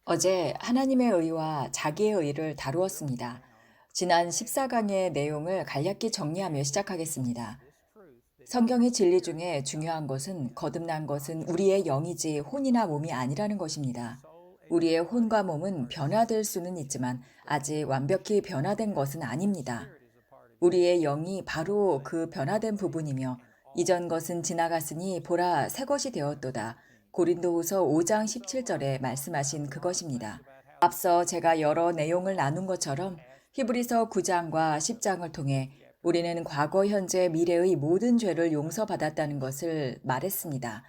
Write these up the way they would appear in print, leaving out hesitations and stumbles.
어제 하나님의 의와 자기의 의를 다루었습니다. 지난 14강의 내용을 간략히 정리하며 시작하겠습니다. 성경의 진리 중에 중요한 것은 거듭난 것은 우리의 영이지 혼이나 몸이 아니라는 것입니다. 우리의 혼과 몸은 변화될 수는 있지만 아직 완벽히 변화된 것은 아닙니다. 우리의 영이 바로 그 변화된 부분이며 이전 것은 지나갔으니 보라 새 것이 되었도다. 고린도후서 5장 17절에 말씀하신 그것입니다. 앞서 제가 여러 내용을 나눈 것처럼 히브리서 9장과 10장을 통해 우리는 과거, 현재, 미래의 모든 죄를 용서받았다는 것을 말했습니다.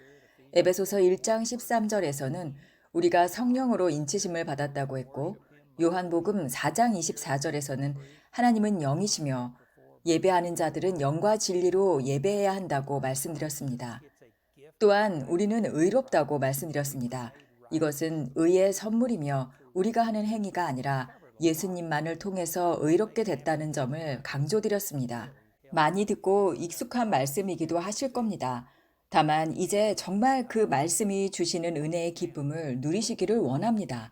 에베소서 1장 13절에서는 우리가 성령으로 인치심을 받았다고 했고, 요한복음 4장 24절에서는 하나님은 영이시며 예배하는 자들은 영과 진리로 예배해야 한다고 말씀드렸습니다. 또한 우리는 의롭다고 말씀드렸습니다. 이것은 의의 선물이며 우리가 하는 행위가 아니라 예수님만을 통해서 의롭게 됐다는 점을 강조드렸습니다. 많이 듣고 익숙한 말씀이기도 하실 겁니다. 다만 이제 정말 그 말씀이 주시는 은혜의 기쁨을 누리시기를 원합니다.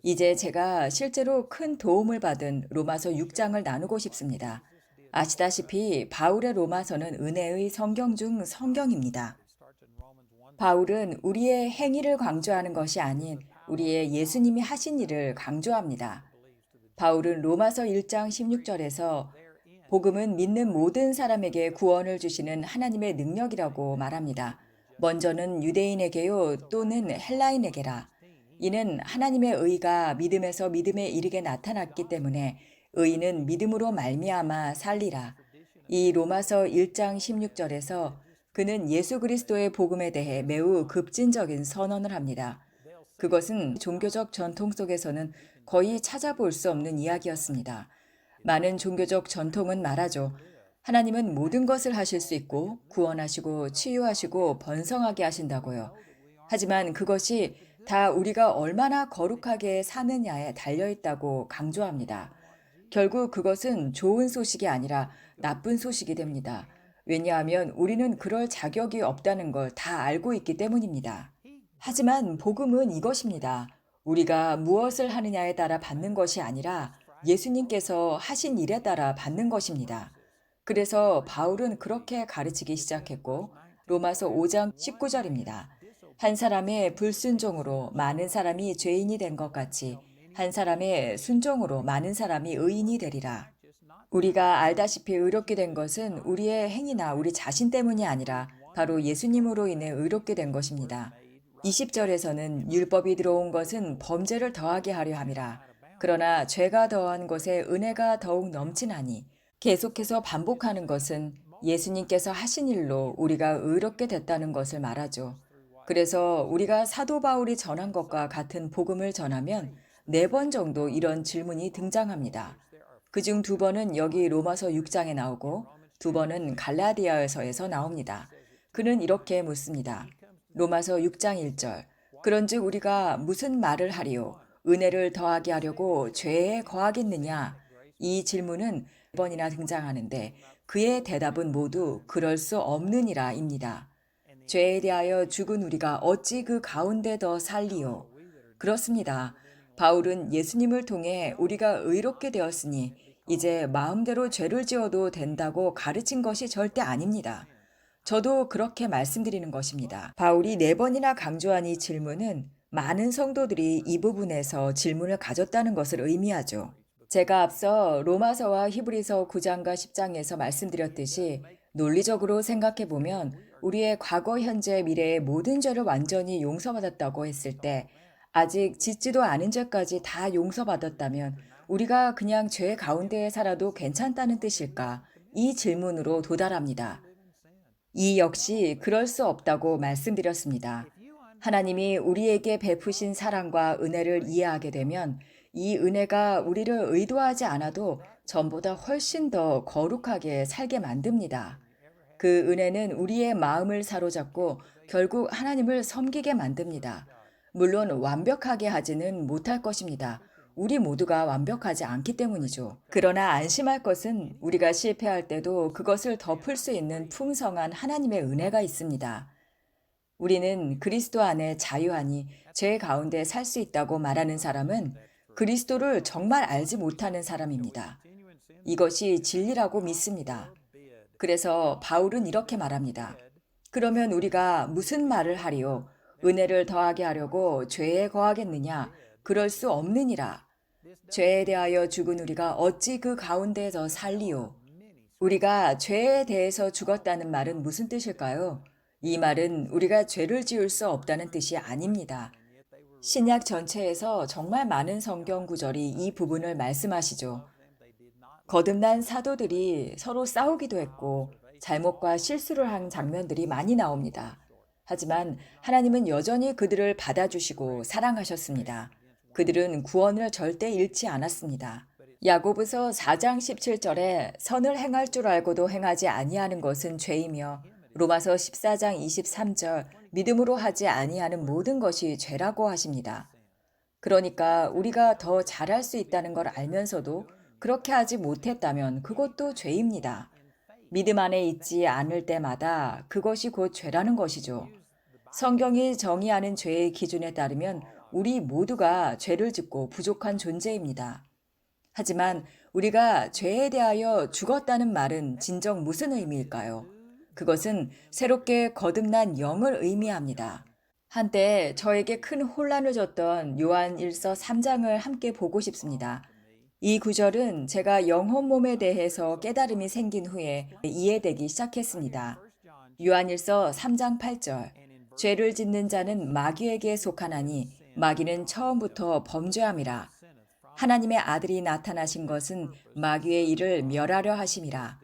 이제 제가 실제로 큰 도움을 받은 로마서 6장을 나누고 싶습니다. 아시다시피 바울의 로마서는 은혜의 성경 중 성경입니다. 바울은 우리의 행위를 강조하는 것이 아닌 우리의 예수님이 하신 일을 강조합니다. 바울은 로마서 1장 16절에서 복음은 믿는 모든 사람에게 구원을 주시는 하나님의 능력이라고 말합니다. 먼저는 유대인에게요 또는 헬라인에게라. 이는 하나님의 의가 믿음에서 믿음에 이르게 나타났기 때문에 의인은 믿음으로 말미암아 살리라. 이 로마서 1장 16절에서 그는 예수 그리스도의 복음에 대해 매우 급진적인 선언을 합니다. 그것은 종교적 전통 속에서는 거의 찾아볼 수 없는 이야기였습니다. 많은 종교적 전통은 말하죠. 하나님은 모든 것을 하실 수 있고 구원하시고 치유하시고 번성하게 하신다고요. 하지만 그것이 다 우리가 얼마나 거룩하게 사느냐에 달려 있다고 강조합니다. 결국 그것은 좋은 소식이 아니라 나쁜 소식이 됩니다. 왜냐하면 우리는 그럴 자격이 없다는 걸 다 알고 있기 때문입니다. 하지만 복음은 이것입니다. 우리가 무엇을 하느냐에 따라 받는 것이 아니라 예수님께서 하신 일에 따라 받는 것입니다. 그래서 바울은 그렇게 가르치기 시작했고, 로마서 5장 19절입니다. 한 사람의 불순종으로 많은 사람이 죄인이 된 것 같이 한 사람의 순종으로 많은 사람이 의인이 되리라. 우리가 알다시피 의롭게 된 것은 우리의 행위나 우리 자신 때문이 아니라 바로 예수님으로 인해 의롭게 된 것입니다. 20절에서는 율법이 들어온 것은 범죄를 더하게 하려 함이라. 그러나 죄가 더한 것에 은혜가 더욱 넘치나니 계속해서 반복하는 것은 예수님께서 하신 일로 우리가 의롭게 됐다는 것을 말하죠. 그래서 우리가 사도 바울이 전한 것과 같은 복음을 전하면 4번 정도 이런 질문이 등장합니다. 그중 2번은 여기 로마서 6장에 나오고 2번은 갈라디아서에서 나옵니다. 그는 이렇게 묻습니다. 로마서 6장 1절. 그런즉 우리가 무슨 말을 하리요? 은혜를 더하게 하려고 죄에 거하겠느냐? 이 질문은 4번이나 등장하는데 그의 대답은 모두 그럴 수 없느니라입니다. 죄에 대하여 죽은 우리가 어찌 그 가운데 더 살리요? 그렇습니다. 바울은 예수님을 통해 우리가 의롭게 되었으니 이제 마음대로 죄를 지어도 된다고 가르친 것이 절대 아닙니다. 저도 그렇게 말씀드리는 것입니다. 바울이 4번이나 강조한 이 질문은 많은 성도들이 이 부분에서 질문을 가졌다는 것을 의미하죠. 제가 앞서 로마서와 히브리서 9장과 10장에서 말씀드렸듯이 논리적으로 생각해 보면 우리의 과거, 현재, 미래의 모든 죄를 완전히 용서받았다고 했을 때 아직 짓지도 않은 죄까지 다 용서받았다면 우리가 그냥 죄 가운데에 살아도 괜찮다는 뜻일까? 이 질문으로 도달합니다. 이 역시 그럴 수 없다고 말씀드렸습니다. 하나님이 우리에게 베푸신 사랑과 은혜를 이해하게 되면 이 은혜가 우리를 의도하지 않아도 전보다 훨씬 더 거룩하게 살게 만듭니다. 그 은혜는 우리의 마음을 사로잡고 결국 하나님을 섬기게 만듭니다. 물론 완벽하게 하지는 못할 것입니다. 우리 모두가 완벽하지 않기 때문이죠. 그러나 안심할 것은 우리가 실패할 때도 그것을 덮을 수 있는 풍성한 하나님의 은혜가 있습니다. 우리는 그리스도 안에 자유하니 죄 가운데 살 수 있다고 말하는 사람은 그리스도를 정말 알지 못하는 사람입니다. 이것이 진리라고 믿습니다. 그래서 바울은 이렇게 말합니다. 그러면 우리가 무슨 말을 하리요? 은혜를 더하게 하려고 죄에 거하겠느냐? 그럴 수 없느니라. 죄에 대하여 죽은 우리가 어찌 그 가운데에서 살리요? 우리가 죄에 대해서 죽었다는 말은 무슨 뜻일까요? 이 말은 우리가 죄를 지을 수 없다는 뜻이 아닙니다. 신약 전체에서 정말 많은 성경 구절이 이 부분을 말씀하시죠. 거듭난 사도들이 서로 싸우기도 했고 잘못과 실수를 한 장면들이 많이 나옵니다. 하지만 하나님은 여전히 그들을 받아주시고 사랑하셨습니다. 그들은 구원을 절대 잃지 않았습니다. 야고보서 4장 17절에 선을 행할 줄 알고도 행하지 아니하는 것은 죄이며 로마서 14장 23절 믿음으로 하지 아니하는 모든 것이 죄라고 하십니다. 그러니까 우리가 더 잘할 수 있다는 걸 알면서도 그렇게 하지 못했다면 그것도 죄입니다. 믿음 안에 있지 않을 때마다 그것이 곧 죄라는 것이죠. 성경이 정의하는 죄의 기준에 따르면 우리 모두가 죄를 짓고 부족한 존재입니다. 하지만 우리가 죄에 대하여 죽었다는 말은 진정 무슨 의미일까요? 그것은 새롭게 거듭난 영을 의미합니다. 한때 저에게 큰 혼란을 줬던 요한 1서 3장을 함께 보고 싶습니다. 이 구절은 제가 영혼 몸에 대해서 깨달음이 생긴 후에 이해되기 시작했습니다. 요한일서 3장 8절. 죄를 짓는 자는 마귀에게 속하나니 마귀는 처음부터 범죄함이라. 하나님의 아들이 나타나신 것은 마귀의 일을 멸하려 하심이라.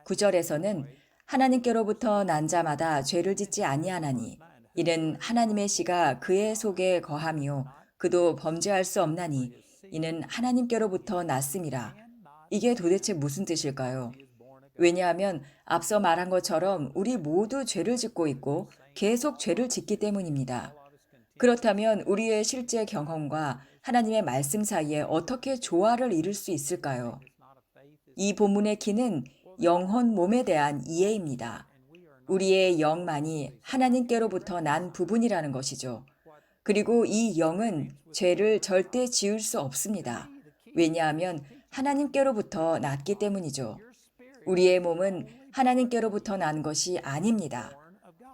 9절에서는 하나님께로부터 난 자마다 죄를 짓지 아니하나니 이는 하나님의 씨가 그의 속에 거함이요 그도 범죄할 수 없나니 이는 하나님께로부터 났음이라. 이게 도대체 무슨 뜻일까요? 왜냐하면 앞서 말한 것처럼 우리 모두 죄를 짓고 있고 계속 죄를 짓기 때문입니다. 그렇다면 우리의 실제 경험과 하나님의 말씀 사이에 어떻게 조화를 이룰 수 있을까요? 이 본문의 키는 영혼 몸에 대한 이해입니다. 우리의 영만이 하나님께로부터 난 부분이라는 것이죠. 그리고 이 영은 죄를 절대 지을 수 없습니다. 왜냐하면 하나님께로부터 났기 때문이죠. 우리의 몸은 하나님께로부터 난 것이 아닙니다.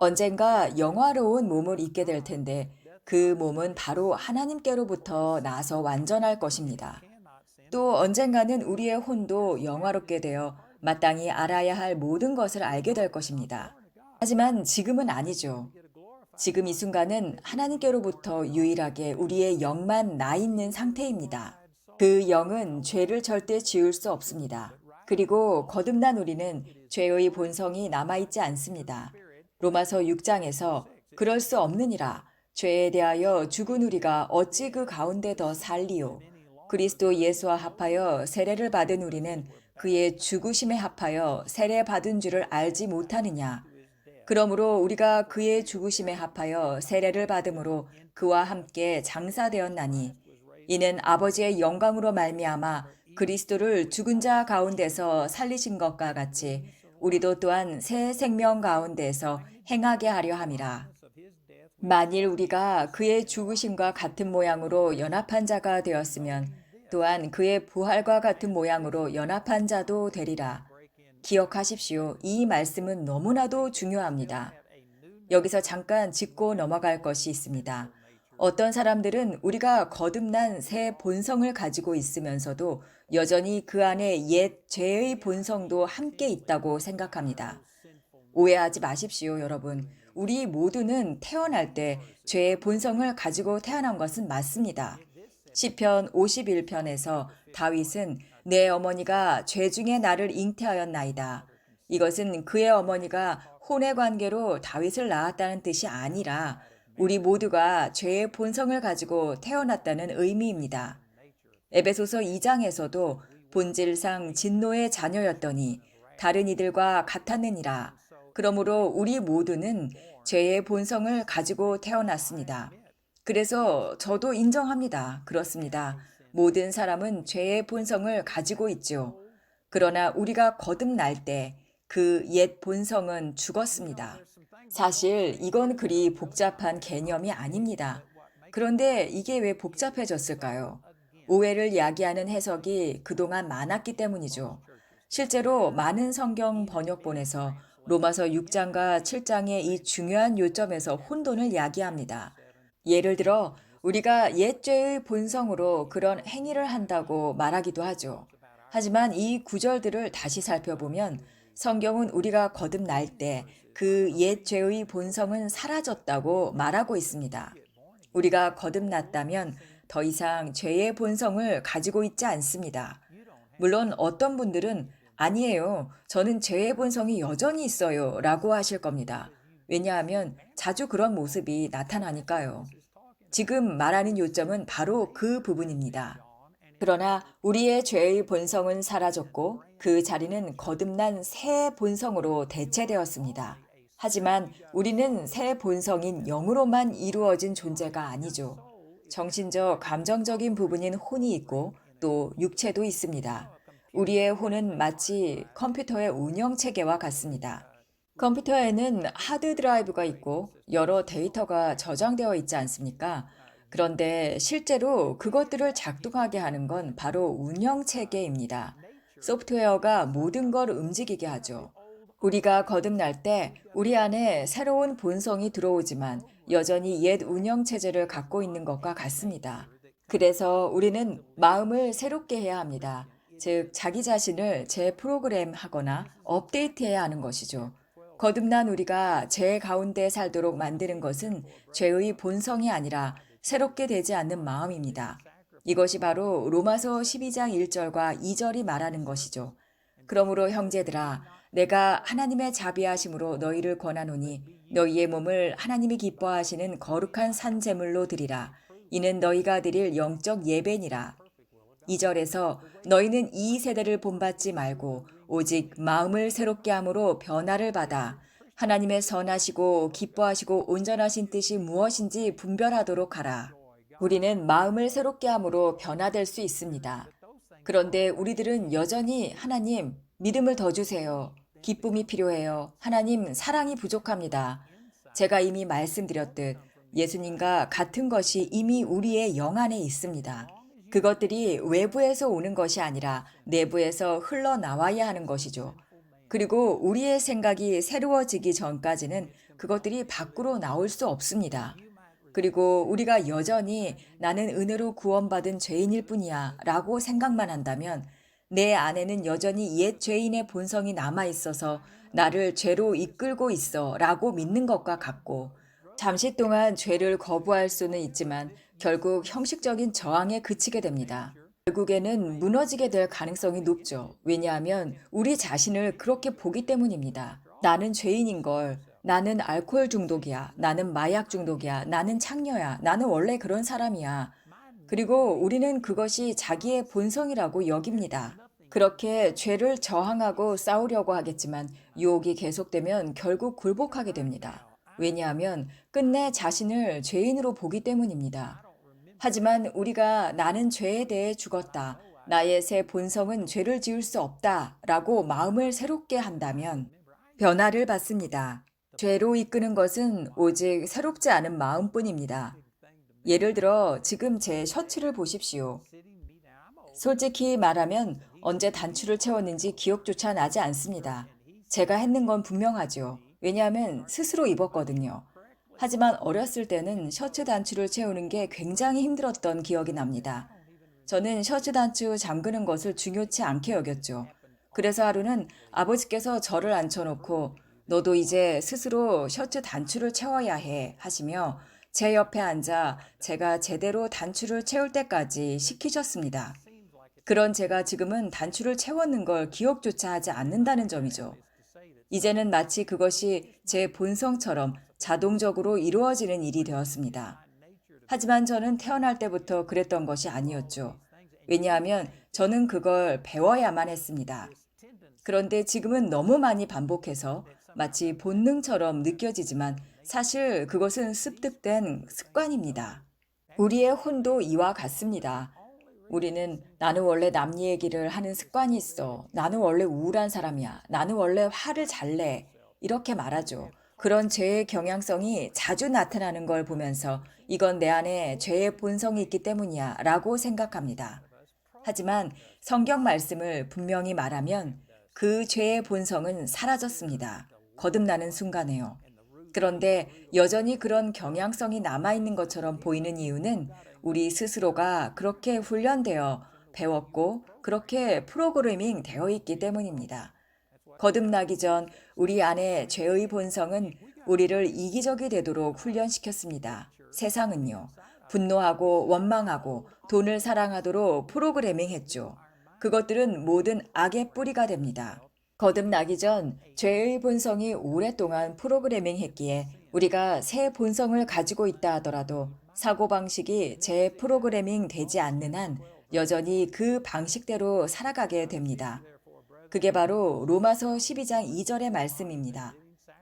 언젠가 영화로운 몸을 입게 될 텐데 그 몸은 바로 하나님께로부터 나서 완전할 것입니다. 또 언젠가는 우리의 혼도 영화롭게 되어 마땅히 알아야 할 모든 것을 알게 될 것입니다. 하지만 지금은 아니죠. 지금 이 순간은 하나님께로부터 유일하게 우리의 영만 나 있는 상태입니다. 그 영은 죄를 절대 지을 수 없습니다. 그리고 거듭난 우리는 죄의 본성이 남아있지 않습니다. 로마서 6장에서 그럴 수 없느니라. 죄에 대하여 죽은 우리가 어찌 그 가운데 더 살리요. 그리스도 예수와 합하여 세례를 받은 우리는 그의 죽으심에 합하여 세례 받은 줄을 알지 못하느냐. 그러므로 우리가 그의 죽으심에 합하여 세례를 받음으로 그와 함께 장사되었나니 이는 아버지의 영광으로 말미암아 그리스도를 죽은 자 가운데서 살리신 것과 같이 우리도 또한 새 생명 가운데서 행하게 하려 함이라. 만일 우리가 그의 죽으심과 같은 모양으로 연합한 자가 되었으면 또한 그의 부활과 같은 모양으로 연합한 자도 되리라. 기억하십시오. 이 말씀은 너무나도 중요합니다. 여기서 잠깐 짚고 넘어갈 것이 있습니다. 어떤 사람들은 우리가 거듭난 새 본성을 가지고 있으면서도 여전히 그 안에 옛 죄의 본성도 함께 있다고 생각합니다. 오해하지 마십시오, 여러분. 우리 모두는 태어날 때 죄의 본성을 가지고 태어난 것은 맞습니다. 시편 51편에서 다윗은 내 어머니가 죄 중에 나를 잉태하였나이다. 이것은 그의 어머니가 혼의 관계로 다윗을 낳았다는 뜻이 아니라 우리 모두가 죄의 본성을 가지고 태어났다는 의미입니다. 에베소서 2장에서도 본질상 진노의 자녀였더니 다른 이들과 같았느니라. 그러므로 우리 모두는 죄의 본성을 가지고 태어났습니다. 그래서 저도 인정합니다. 그렇습니다. 모든 사람은 죄의 본성을 가지고 있죠. 그러나 우리가 거듭날 때 그 옛 본성은 죽었습니다. 사실 이건 그리 복잡한 개념이 아닙니다. 그런데 이게 왜 복잡해졌을까요? 오해를 야기하는 해석이 그동안 많았기 때문이죠. 실제로 많은 성경 번역본에서 로마서 6장과 7장의 이 중요한 요점에서 혼돈을 야기합니다. 예를 들어 우리가 옛 죄의 본성으로 그런 행위를 한다고 말하기도 하죠. 하지만 이 구절들을 다시 살펴보면 성경은 우리가 거듭날 때 그 옛 죄의 본성은 사라졌다고 말하고 있습니다. 우리가 거듭났다면 더 이상 죄의 본성을 가지고 있지 않습니다. 물론 어떤 분들은 아니에요. 저는 죄의 본성이 여전히 있어요. 라고 하실 겁니다. 왜냐하면 자주 그런 모습이 나타나니까요. 지금 말하는 요점은 바로 그 부분입니다. 그러나 우리의 죄의 본성은 사라졌고 그 자리는 거듭난 새 본성으로 대체되었습니다. 하지만 우리는 새 본성인 영으로만 이루어진 존재가 아니죠. 정신적, 감정적인 부분인 혼이 있고 또 육체도 있습니다. 우리의 혼은 마치 컴퓨터의 운영 체계와 같습니다. 컴퓨터에는 하드 드라이브가 있고 여러 데이터가 저장되어 있지 않습니까? 그런데 실제로 그것들을 작동하게 하는 건 바로 운영 체계입니다. 소프트웨어가 모든 걸 움직이게 하죠. 우리가 거듭날 때 우리 안에 새로운 본성이 들어오지만 여전히 옛 운영 체제를 갖고 있는 것과 같습니다. 그래서 우리는 마음을 새롭게 해야 합니다. 즉, 자기 자신을 재프로그램 하거나 업데이트해야 하는 것이죠. 거듭난 우리가 죄 가운데 살도록 만드는 것은 죄의 본성이 아니라 새롭게 되지 않는 마음입니다. 이것이 바로 로마서 12장 1절과 2절이 말하는 것이죠. 그러므로 형제들아 내가 하나님의 자비하심으로 너희를 권하노니 너희의 몸을 하나님이 기뻐하시는 거룩한 산 제물로 드리라. 이는 너희가 드릴 영적 예배니라. 2절에서 너희는 이 세대를 본받지 말고 오직 마음을 새롭게 함으로 변화를 받아 하나님의 선하시고 기뻐하시고 온전하신 뜻이 무엇인지 분별하도록 하라. 우리는 마음을 새롭게 함으로 변화될 수 있습니다. 그런데 우리들은 여전히 하나님, 믿음을 더 주세요. 기쁨이 필요해요. 하나님, 사랑이 부족합니다. 제가 이미 말씀드렸듯 예수님과 같은 것이 이미 우리의 영 안에 있습니다. 그것들이 외부에서 오는 것이 아니라 내부에서 흘러나와야 하는 것이죠. 그리고 우리의 생각이 새로워지기 전까지는 그것들이 밖으로 나올 수 없습니다. 그리고 우리가 여전히 나는 은혜로 구원받은 죄인일 뿐이야 라고 생각만 한다면 내 안에는 여전히 옛 죄인의 본성이 남아 있어서 나를 죄로 이끌고 있어 라고 믿는 것과 같고 잠시 동안 죄를 거부할 수는 있지만 결국 형식적인 저항에 그치게 됩니다. 결국에는 무너지게 될 가능성이 높죠. 왜냐하면 우리 자신을 그렇게 보기 때문입니다. 나는 죄인인 걸. 나는 알코올 중독이야. 나는 마약 중독이야. 나는 창녀야. 나는 원래 그런 사람이야. 그리고 우리는 그것이 자기의 본성이라고 여깁니다. 그렇게 죄를 저항하고 싸우려고 하겠지만 유혹이 계속되면 결국 굴복하게 됩니다. 왜냐하면 끝내 자신을 죄인으로 보기 때문입니다. 하지만 우리가 나는 죄에 대해 죽었다. 나의 새 본성은 죄를 지을 수 없다. 라고 마음을 새롭게 한다면 변화를 받습니다. 죄로 이끄는 것은 오직 새롭지 않은 마음뿐입니다. 예를 들어 지금 제 셔츠를 보십시오. 솔직히 말하면 언제 단추를 채웠는지 기억조차 나지 않습니다. 제가 했는 건 분명하죠. 왜냐하면 스스로 입었거든요. 하지만 어렸을 때는 셔츠 단추를 채우는 게 굉장히 힘들었던 기억이 납니다. 저는 셔츠 단추 잠그는 것을 중요치 않게 여겼죠. 그래서 하루는 아버지께서 저를 앉혀놓고 너도 이제 스스로 셔츠 단추를 채워야 해 하시며 제 옆에 앉아 제가 제대로 단추를 채울 때까지 시키셨습니다. 그런 제가 지금은 단추를 채웠는 걸 기억조차 하지 않는다는 점이죠. 이제는 마치 그것이 제 본성처럼 자동적으로 이루어지는 일이 되었습니다. 하지만 저는 태어날 때부터 그랬던 것이 아니었죠. 왜냐하면 저는 그걸 배워야만 했습니다. 그런데 지금은 너무 많이 반복해서 마치 본능처럼 느껴지지만 사실 그것은 습득된 습관입니다. 우리의 혼도 이와 같습니다. 우리는 나는 원래 남 얘기를 하는 습관이 있어. 나는 원래 우울한 사람이야. 나는 원래 화를 잘 내. 이렇게 말하죠. 그런 죄의 경향성이 자주 나타나는 걸 보면서 이건 내 안에 죄의 본성이 있기 때문이야 라고 생각합니다. 하지만 성경 말씀을 분명히 말하면 그 죄의 본성은 사라졌습니다. 거듭나는 순간에요. 그런데 여전히 그런 경향성이 남아있는 것처럼 보이는 이유는 우리 스스로가 그렇게 훈련되어 배웠고 그렇게 프로그래밍 되어 있기 때문입니다. 거듭나기 전 우리 안에 죄의 본성은 우리를 이기적이 되도록 훈련시켰습니다. 세상은요, 분노하고 원망하고 돈을 사랑하도록 프로그래밍 했죠. 그것들은 모든 악의 뿌리가 됩니다. 거듭나기 전 죄의 본성이 오랫동안 프로그래밍 했기에 우리가 새 본성을 가지고 있다 하더라도 사고방식이 재프로그래밍 되지 않는 한 여전히 그 방식대로 살아가게 됩니다. 그게 바로 로마서 12장 2절의 말씀입니다.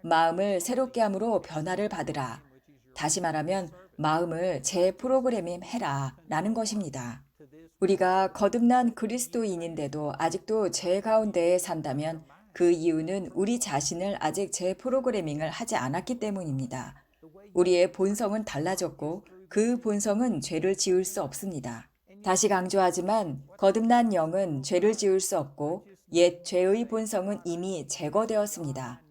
마음을 새롭게 함으로 변화를 받으라. 다시 말하면 마음을 재프로그래밍 해라 라는 것입니다. 우리가 거듭난 그리스도인인데도 아직도 죄 가운데에 산다면 그 이유는 우리 자신을 아직 재프로그래밍을 하지 않았기 때문입니다. 우리의 본성은 달라졌고 그 본성은 죄를 지을 수 없습니다. 다시 강조하지만 거듭난 영은 죄를 지을 수 없고 옛 죄의 본성은 이미 제거되었습니다.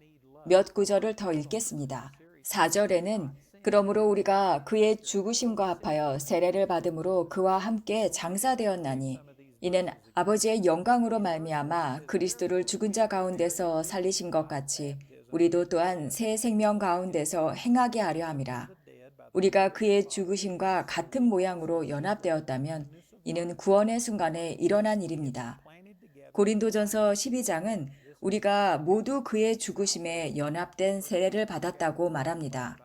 몇 구절을 더 읽겠습니다. 4절에는 그러므로 우리가 그의 죽으심과 합하여 세례를 받음으로 그와 함께 장사되었나니 이는 아버지의 영광으로 말미암아 그리스도를 죽은 자 가운데서 살리신 것 같이 우리도 또한 새 생명 가운데서 행하게 하려 함이라. 우리가 그의 죽으심과 같은 모양으로 연합되었다면 이는 구원의 순간에 일어난 일입니다. 고린도전서 12장은 우리가 모두 그의 죽으심에 연합된 세례를 받았다고 말합니다.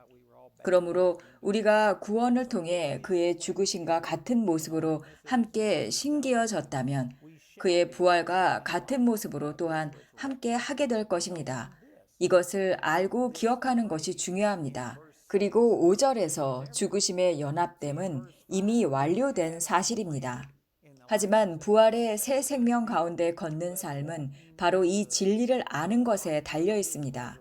그러므로 우리가 구원을 통해 그의 죽으심과 같은 모습으로 함께 신기어졌다면 그의 부활과 같은 모습으로 또한 함께 하게 될 것입니다. 이것을 알고 기억하는 것이 중요합니다. 그리고 5절에서 죽으심의 연합됨은 이미 완료된 사실입니다. 하지만 부활의 새 생명 가운데 걷는 삶은 바로 이 진리를 아는 것에 달려 있습니다.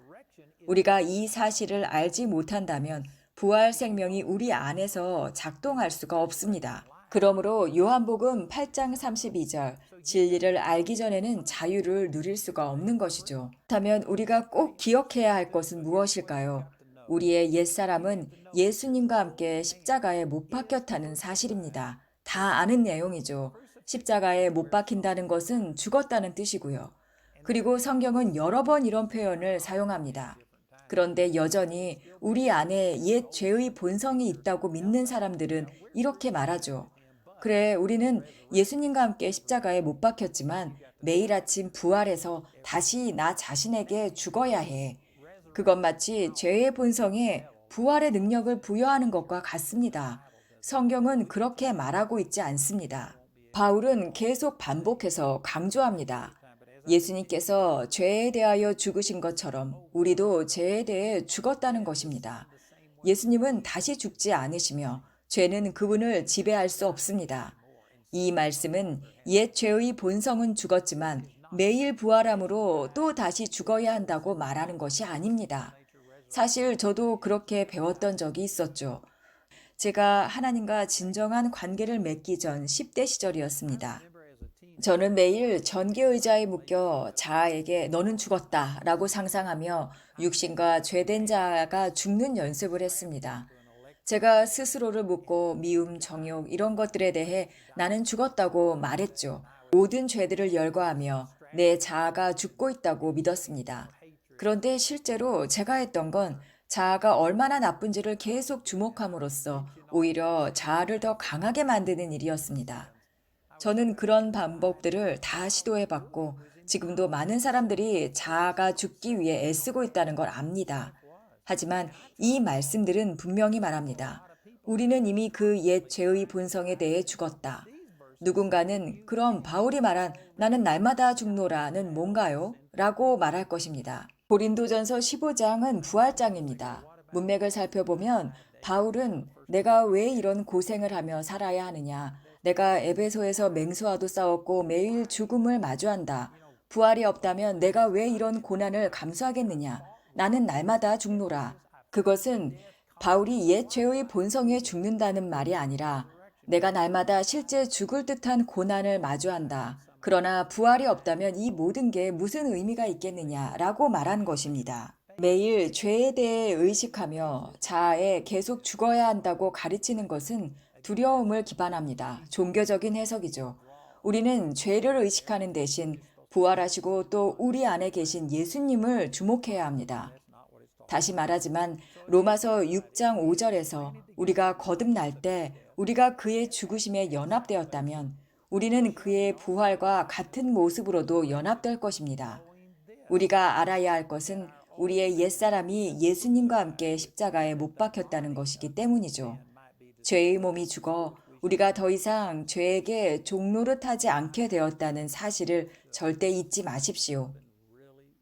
우리가 이 사실을 알지 못한다면 부활 생명이 우리 안에서 작동할 수가 없습니다. 그러므로 요한복음 8장 32절, 진리를 알기 전에는 자유를 누릴 수가 없는 것이죠. 그렇다면 우리가 꼭 기억해야 할 것은 무엇일까요? 우리의 옛사람은 예수님과 함께 십자가에 못 박혔다는 사실입니다. 다 아는 내용이죠. 십자가에 못 박힌다는 것은 죽었다는 뜻이고요. 그리고 성경은 여러 번 이런 표현을 사용합니다. 그런데 여전히 우리 안에 옛 죄의 본성이 있다고 믿는 사람들은 이렇게 말하죠. 그래, 우리는 예수님과 함께 십자가에 못 박혔지만 매일 아침 부활해서 다시 나 자신에게 죽어야 해. 그것 마치 죄의 본성에 부활의 능력을 부여하는 것과 같습니다. 성경은 그렇게 말하고 있지 않습니다. 바울은 계속 반복해서 강조합니다. 예수님께서 죄에 대하여 죽으신 것처럼 우리도 죄에 대해 죽었다는 것입니다. 예수님은 다시 죽지 않으시며 죄는 그분을 지배할 수 없습니다. 이 말씀은 옛 죄의 본성은 죽었지만 매일 부활함으로 또 다시 죽어야 한다고 말하는 것이 아닙니다. 사실 저도 그렇게 배웠던 적이 있었죠. 제가 하나님과 진정한 관계를 맺기 전 10대 시절이었습니다. 저는 매일 전기 의자에 묶여 자아에게 너는 죽었다 라고 상상하며 육신과 죄된 자아가 죽는 연습을 했습니다. 제가 스스로를 묻고 미움, 정욕 이런 것들에 대해 나는 죽었다고 말했죠. 모든 죄들을 열거하며 내 자아가 죽고 있다고 믿었습니다. 그런데 실제로 제가 했던 건 자아가 얼마나 나쁜지를 계속 주목함으로써 오히려 자아를 더 강하게 만드는 일이었습니다. 저는 그런 방법들을 다 시도해봤고 지금도 많은 사람들이 자아가 죽기 위해 애쓰고 있다는 걸 압니다. 하지만 이 말씀들은 분명히 말합니다. 우리는 이미 그 옛 죄의 본성에 대해 죽었다. 누군가는 그럼 바울이 말한 나는 날마다 죽노라는 뭔가요? 라고 말할 것입니다. 고린도전서 15장은 부활장입니다. 문맥을 살펴보면 바울은 내가 왜 이런 고생을 하며 살아야 하느냐. 내가 에베소에서 맹수와도 싸웠고 매일 죽음을 마주한다. 부활이 없다면 내가 왜 이런 고난을 감수하겠느냐. 나는 날마다 죽노라. 그것은 바울이 옛 죄의 본성에 죽는다는 말이 아니라 내가 날마다 실제 죽을 듯한 고난을 마주한다. 그러나 부활이 없다면 이 모든 게 무슨 의미가 있겠느냐라고 말한 것입니다. 매일 죄에 대해 의식하며 자아에 계속 죽어야 한다고 가르치는 것은 두려움을 기반합니다. 종교적인 해석이죠. 우리는 죄를 의식하는 대신 부활하시고 또 우리 안에 계신 예수님을 주목해야 합니다. 다시 말하지만 로마서 6장 5절에서 우리가 거듭날 때 우리가 그의 죽으심에 연합되었다면 우리는 그의 부활과 같은 모습으로도 연합될 것입니다. 우리가 알아야 할 것은 우리의 옛사람이 예수님과 함께 십자가에 못 박혔다는 것이기 때문이죠. 죄의 몸이 죽어 우리가 더 이상 죄에게 종노릇하지 않게 되었다는 사실을 절대 잊지 마십시오.